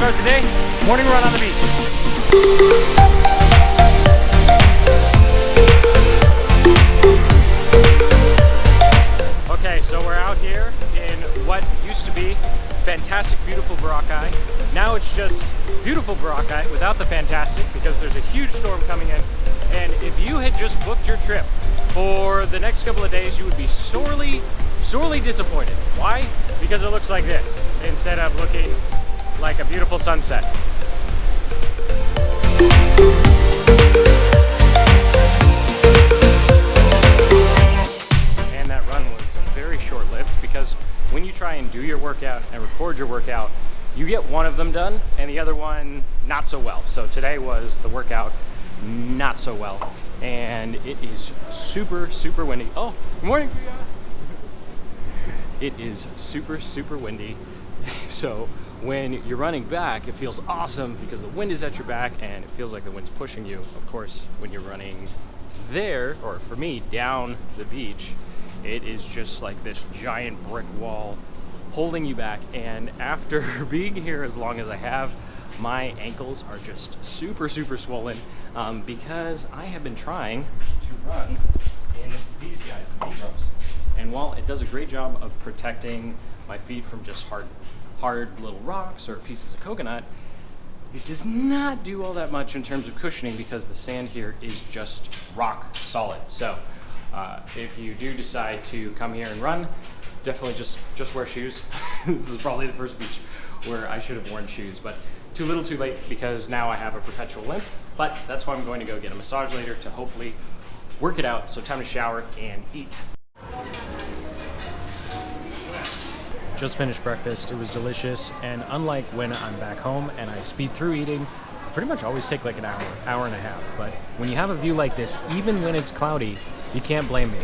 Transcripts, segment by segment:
start the day, morning run on the beach. Okay, so we're out here in what used to be fantastic, beautiful Boracay. Now it's just beautiful Boracay without the fantastic because there's a huge storm coming in. And if you had just booked your trip for the next couple of days, you would be sorely disappointed. Why? Because it looks like this instead of looking like a beautiful sunset. And that run was very short-lived because when you try and do your workout and record your workout, you get one of them done and the other one not so well. So today was the workout not so well. And it is super windy. Oh, good morning, Priya. It is super windy. So when you're running back, it feels awesome because the wind is at your back and it feels like the wind's pushing you. Of course, when you're running there, or for me, down the beach, it is just like this giant brick wall holding you back. And after being here as long as I have, my ankles are just super swollen because I have been trying to run in these guys, the beach ropes. And while it does a great job of protecting my feet from just hard little rocks or pieces of coconut, it does not do all that much in terms of cushioning because the sand here is just rock solid. So if you do decide to come here and run, definitely just wear shoes. This is probably the first beach where I should have worn shoes, but too little too late because now I have a perpetual limp. But that's why I'm going to go get a massage later to hopefully work it out. So time to shower and eat. Just finished breakfast. It was delicious, and unlike when I'm back home and I speed through eating, I pretty much always take like an hour and a half. But when you have a view like this, even when it's cloudy, you can't blame me.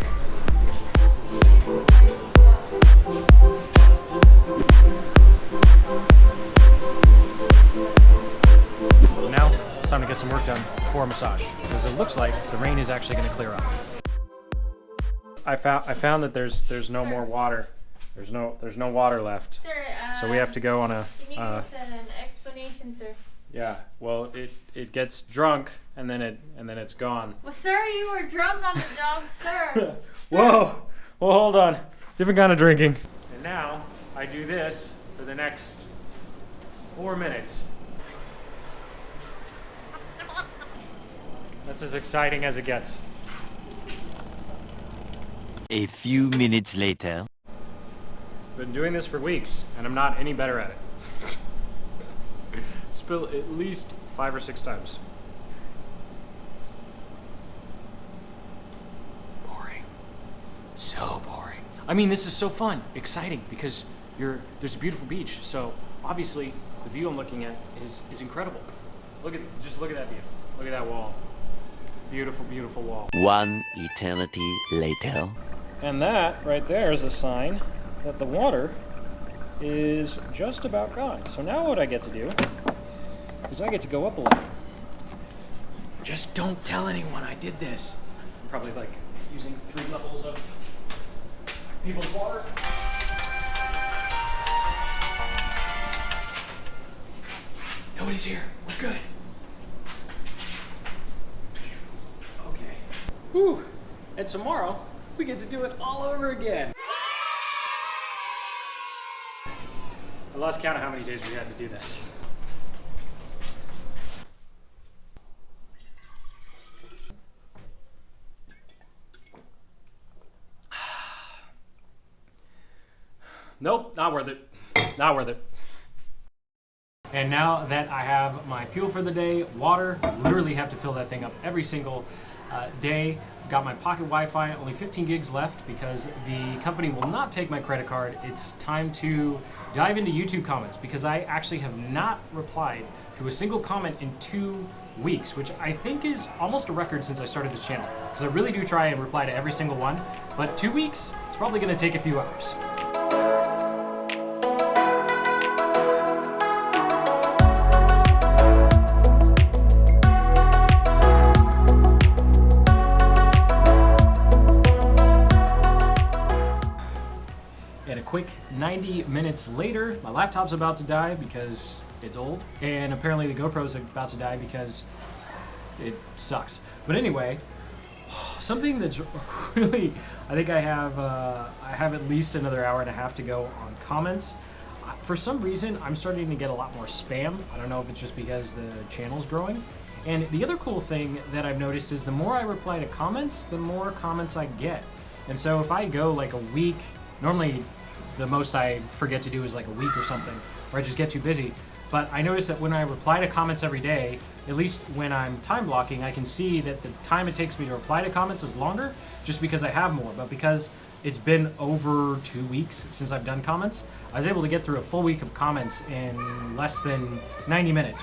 Now it's time to get some work done before a massage because it looks like the rain is actually going to clear up. I found that there's no more water. There's no water left. Sir, so we have to go on a. You need to an explanation, sir. Yeah, well, it gets drunk and then it's gone. Well, sir, you were drunk on the job, sir. Whoa, well, hold on, different kind of drinking. And now I do this for the next 4 minutes. That's as exciting as it gets. A few minutes later. Been doing this for weeks, and I'm not any better at it. Spill at least 5 or 6 times. Boring. So boring. I mean, this is so fun, exciting, because there's a beautiful beach, so obviously the view I'm looking at is incredible. Just look at that view. Look at that wall. Beautiful wall. One eternity later. And that right there is a sign that the water is just about gone. So now what I get to do is I get to go up a level. Just don't tell anyone I did this. I'm probably like using 3 levels of people's water. Nobody's here. We're good. Okay. Whew. And tomorrow we get to do it all over again. I lost count of how many days we had to do this. Nope, not worth it. Not worth it. And now that I have my fuel for the day, water, literally have to fill that thing up every single day. I've got my pocket Wi-Fi, only 15 gigs left because the company will not take my credit card. It's time to dive into YouTube comments because I actually have not replied to a single comment in 2 weeks, which I think is almost a record since I started this channel. Because I really do try and reply to every single one, but 2 weeks, it's probably gonna take a few hours. And a quick 90 minutes later, my laptop's about to die because it's old, and apparently the GoPro's about to die because it sucks. But anyway, something that's really, I think I have at least another hour and a half to go on comments. For some reason, I'm starting to get a lot more spam. I don't know if it's just because the channel's growing. And the other cool thing that I've noticed is the more I reply to comments, the more comments I get. And so if I go like a week, normally the most I forget to do is like a week or something, or I just get too busy. But I notice that when I reply to comments every day, at least when I'm time blocking, I can see that the time it takes me to reply to comments is longer just because I have more. But because it's been over 2 weeks since I've done comments, I was able to get through a full week of comments in less than 90 minutes,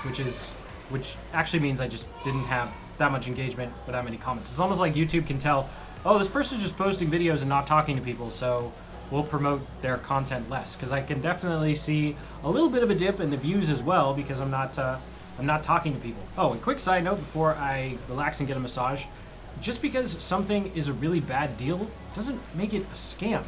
which actually means I just didn't have that much engagement with that many comments. It's almost like YouTube can tell, oh, this person's just posting videos and not talking to people, so we'll promote their content less. Because I can definitely see a little bit of a dip in the views as well because I'm not talking to people. Oh, and quick side note before I relax and get a massage. Just because something is a really bad deal doesn't make it a scam.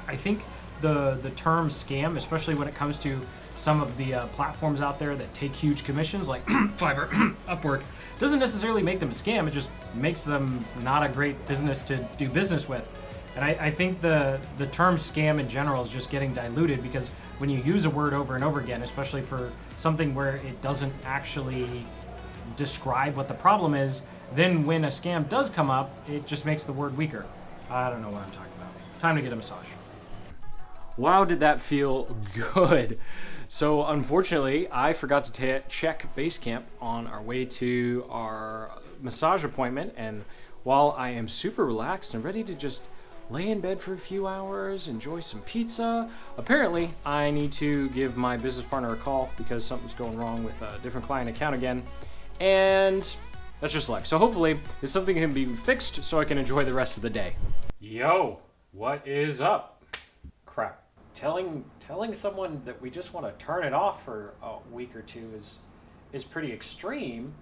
I think the term scam, especially when it comes to some of the platforms out there that take huge commissions like Fiverr, Upwork, doesn't necessarily make them a scam. It just makes them not a great business to do business with. And I think the term scam in general is just getting diluted because when you use a word over and over again, especially for something where it doesn't actually describe what the problem is, then when a scam does come up, it just makes the word weaker. I don't know what I'm talking about. Time to get a massage. Wow, did that feel good. So unfortunately, I forgot to check base camp on our way to our massage appointment, and while I am super relaxed and ready to just lay in bed for a few hours, enjoy some pizza, apparently I need to give my business partner a call because something's going wrong with a different client account again, and that's just life. So hopefully this something can be fixed so I can enjoy the rest of the day. Yo, what is up? Crap. Telling someone that we just want to turn it off for a week or two is pretty extreme.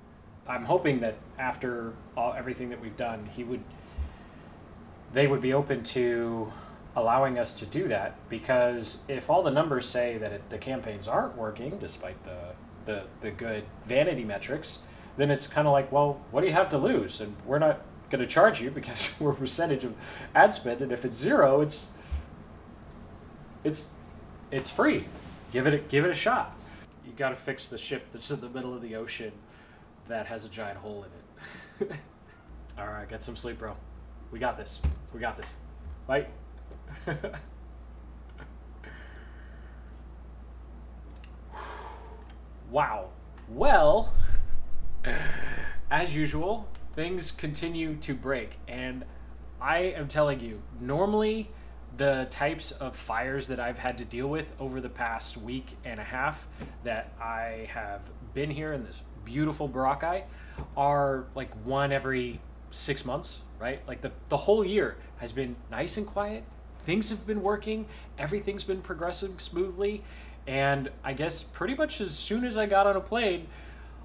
I'm hoping that after everything that we've done, they would be open to allowing us to do that, because if all the numbers say that the campaigns aren't working despite the good vanity metrics, then it's kind of like, well, what do you have to lose? And we're not going to charge you because we're a percentage of ad spend, and if it's zero, it's free. Give it a shot. You got to fix the ship that's in the middle of the ocean that has a giant hole in it. All right, get some sleep, bro. We got this. Bye. Wow. Well, as usual, things continue to break, and I am telling you, normally the types of fires that I've had to deal with over the past week and a half that I have been here in this beautiful Boracay are like one every 6 months, right? Like the whole year has been nice and quiet. Things have been working. Everything's been progressing smoothly. And I guess pretty much as soon as I got on a plane,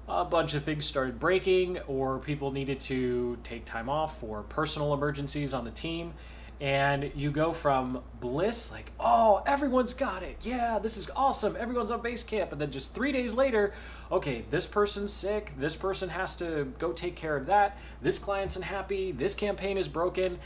a bunch of things started breaking, or people needed to take time off for personal emergencies on the team. And you go from bliss, like, oh, everyone's got it. Yeah, this is awesome. Everyone's on base camp. And then just 3 days later, okay, this person's sick. This person has to go take care of that. This client's unhappy. This campaign is broken.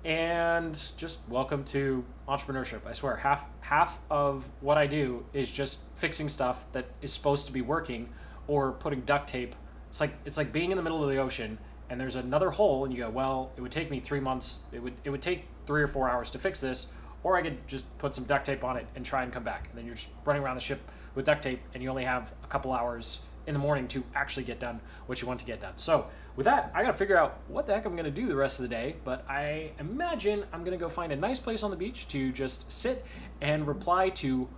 And just welcome to entrepreneurship. I swear, half of what I do is just fixing stuff that is supposed to be working, or putting duct tape. It's like being in the middle of the ocean and there's another hole, and you go, well, it would take me 3 months. It would take 3 or 4 hours to fix this, or I could just put some duct tape on it and try and come back. And then you're just running around the ship with duct tape, and you only have a couple hours in the morning to actually get done what you want to get done. So with that, I gotta figure out what the heck I'm gonna do the rest of the day, but I imagine I'm gonna go find a nice place on the beach to just sit and reply to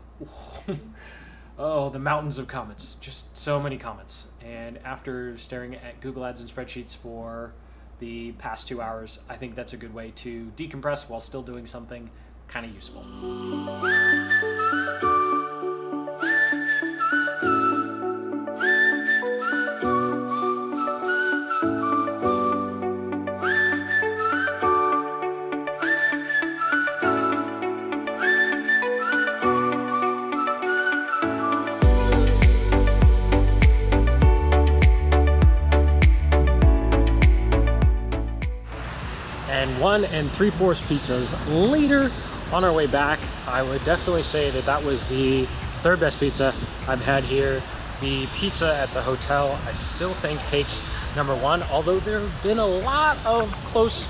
oh, the mountains of comments. Just so many comments. And after staring at Google Ads and spreadsheets for the past 2 hours, I think that's a good way to decompress while still doing something kind of useful. and 1 3/4 pizzas later on our way back. I would definitely say that that was the third best pizza I've had here. The pizza at the hotel I still think takes number 1, although there have been a lot of close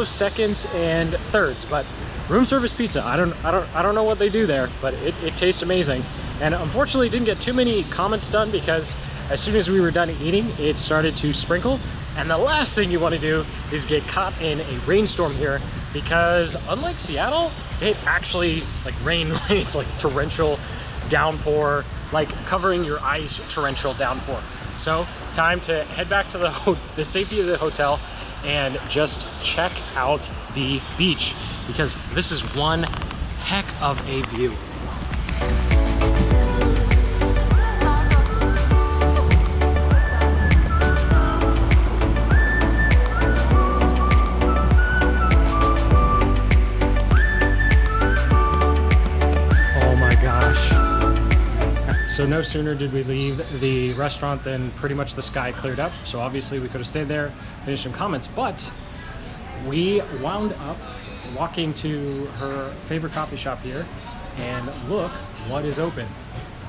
seconds and thirds. But room service pizza, I don't know what they do there, but it tastes amazing. And unfortunately didn't get too many comments done because as soon as we were done eating, it started to sprinkle. And the last thing you want to do is get caught in a rainstorm here, because unlike Seattle, it actually like rain, it's like torrential downpour, like covering your eyes torrential downpour. So time to head back to the safety of the hotel and just check out the beach, because this is one heck of a view. So no sooner did we leave the restaurant than pretty much the sky cleared up. So obviously we could have stayed there, finished some comments, but we wound up walking to her favorite coffee shop here, and look what is open.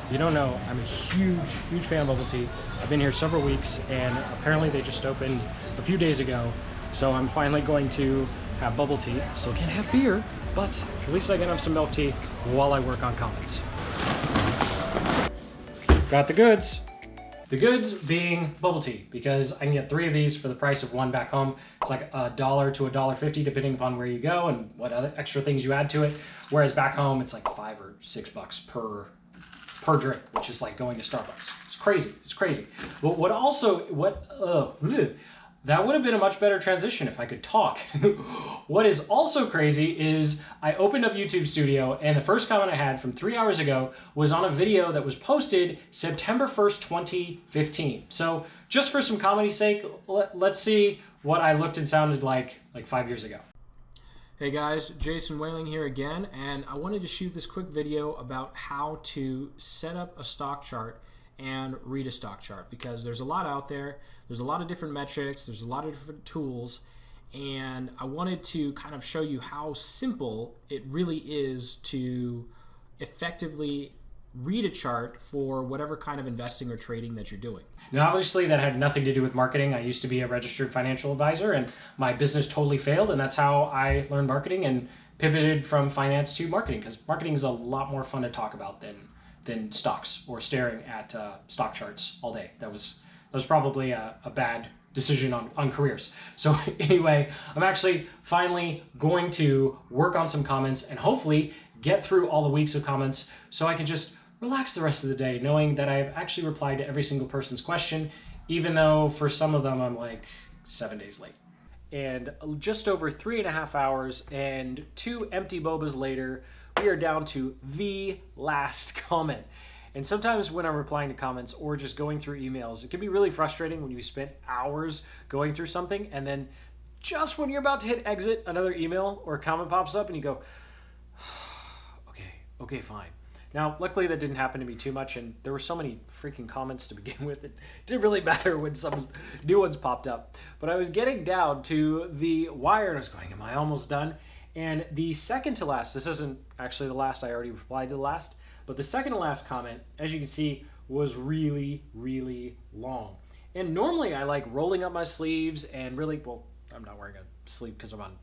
If you don't know, I'm a huge fan of bubble tea. I've been here several weeks, and apparently they just opened a few days ago. So I'm finally going to have bubble tea. Still can't have beer, but at least I can have some milk tea while I work on comments. Got the goods. The goods being bubble tea, because I can get 3 of these for the price of 1 back home. It's like $1 to $1.50 depending upon where you go and what other extra things you add to it. Whereas back home, it's like $5 or $6 per drink, which is like going to Starbucks. It's crazy. It's crazy. But that would have been a much better transition if I could talk. What is also crazy is I opened up YouTube Studio, and the first comment I had from 3 hours ago was on a video that was posted September 1st, 2015. So just for some comedy's sake, let's see what I looked and sounded like 5 years ago. Hey guys, Jason Whaling here again, and I wanted to shoot this quick video about how to set up a stock chart and read a stock chart, because there's a lot out there. There's a lot of different metrics, there's a lot of different tools, and I wanted to kind of show you how simple it really is to effectively read a chart for whatever kind of investing or trading that you're doing. Now, obviously, that had nothing to do with marketing. I used to be a registered financial advisor, and my business totally failed, and that's how I learned marketing and pivoted from finance to marketing, because marketing is a lot more fun to talk about than stocks or staring at stock charts all day. That was probably a bad decision on careers. So anyway, I'm actually finally going to work on some comments and hopefully get through all the weeks of comments so I can just relax the rest of the day knowing that I've actually replied to every single person's question, even though for some of them I'm like 7 days late. And just over 3.5 hours and 2 empty bobas later, we are down to the last comment. And sometimes when I'm replying to comments or just going through emails, it can be really frustrating when you spent hours going through something, and then just when you're about to hit exit, another email or a comment pops up and you go, okay, fine. Now, luckily that didn't happen to me too much, and there were so many freaking comments to begin with, it didn't really matter when some new ones popped up. But I was getting down to the wire and I was going, am I almost done? And the second to last, this isn't actually the last, I already replied to the last, but the second to last comment, as you can see, was really, really long. And normally I like rolling up my sleeves and really, well, I'm not wearing a sleeve because I'm on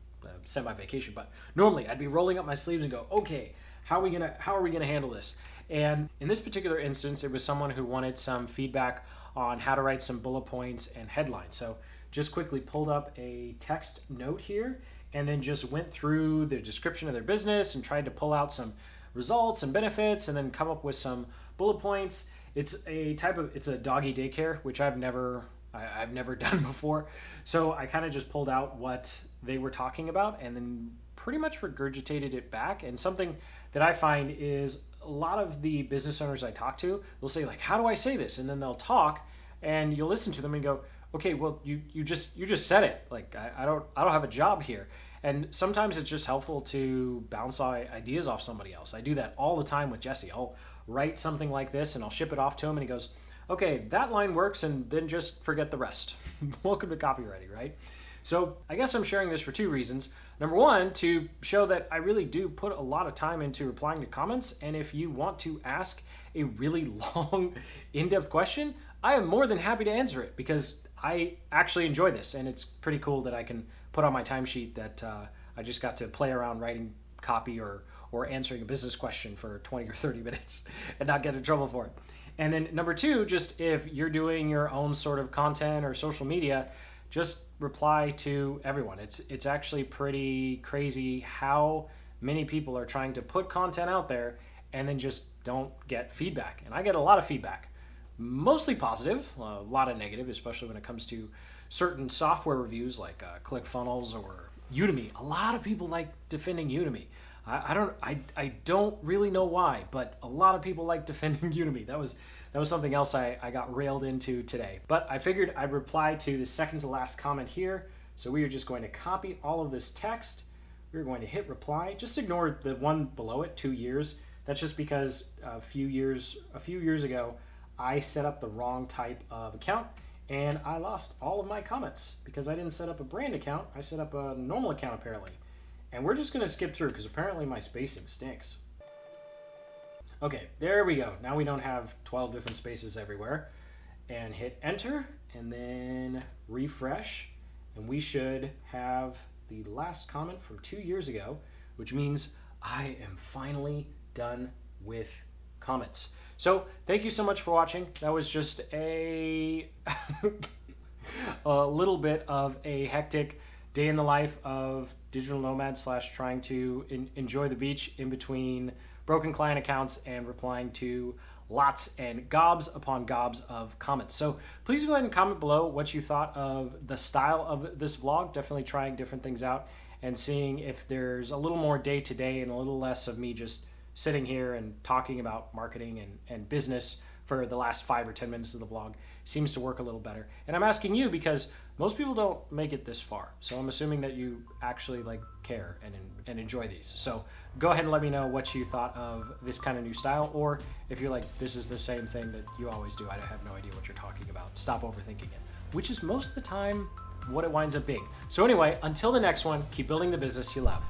semi-vacation, but normally I'd be rolling up my sleeves and go, okay, how are we gonna handle this? And in this particular instance, it was someone who wanted some feedback on how to write some bullet points and headlines. So just quickly pulled up a text note here and then just went through the description of their business and tried to pull out some results and benefits and then come up with some bullet points. It's a doggy daycare, which I've never done before. So I kind of just pulled out what they were talking about and then pretty much regurgitated it back. And something that I find is a lot of the business owners I talk to will say like, how do I say this? And then they'll talk and you'll listen to them and go, okay, well, you just said it. Like, I don't have a job here. And sometimes it's just helpful to bounce ideas off somebody else. I do that all the time with Jesse. I'll write something like this and I'll ship it off to him and he goes, okay, that line works, and then just forget the rest. Welcome to copywriting, right? So I guess I'm sharing this for two reasons. Number one, to show that I really do put a lot of time into replying to comments. And if you want to ask a really long, in-depth question, I am more than happy to answer it because I actually enjoy this. And it's pretty cool that I can put on my timesheet that I just got to play around writing copy or answering a business question for 20 or 30 minutes and not get in trouble for it. And then number two, just if you're doing your own sort of content or social media, just reply to everyone. It's actually pretty crazy how many people are trying to put content out there and then just don't get feedback. And I get a lot of feedback, mostly positive, a lot of negative, especially when it comes to certain software reviews like ClickFunnels or Udemy. A lot of people like defending Udemy. I don't really know why, but a lot of people like defending Udemy. That was something else I got railed into today. But I figured I'd reply to the second to last comment here. So we are just going to copy all of this text. We're going to hit reply. Just ignore the one below it, 2 years. That's just because a few years ago, I set up the wrong type of account and I lost all of my comments because I didn't set up a brand account. I set up a normal account apparently. And we're just going to skip through because apparently my spacing stinks. Okay, there we go. Now we don't have 12 different spaces everywhere. And hit enter and then refresh. And we should have the last comment from 2 years ago, which means I am finally done with comments. So thank you so much for watching. That was just a little bit of a hectic day in the life of digital nomad / trying to enjoy the beach in between broken client accounts and replying to lots and gobs upon gobs of comments. So please go ahead and comment below what you thought of the style of this vlog. Definitely trying different things out and seeing if there's a little more day to day and a little less of me just sitting here and talking about marketing and business for the last 5 or 10 minutes of the vlog seems to work a little better. And I'm asking you because most people don't make it this far. So I'm assuming that you actually care and enjoy these. So go ahead and let me know what you thought of this kind of new style, or if you're like, this is the same thing that you always do. I have no idea what you're talking about. Stop overthinking it, which is most of the time what it winds up being. So anyway, until the next one, keep building the business you love.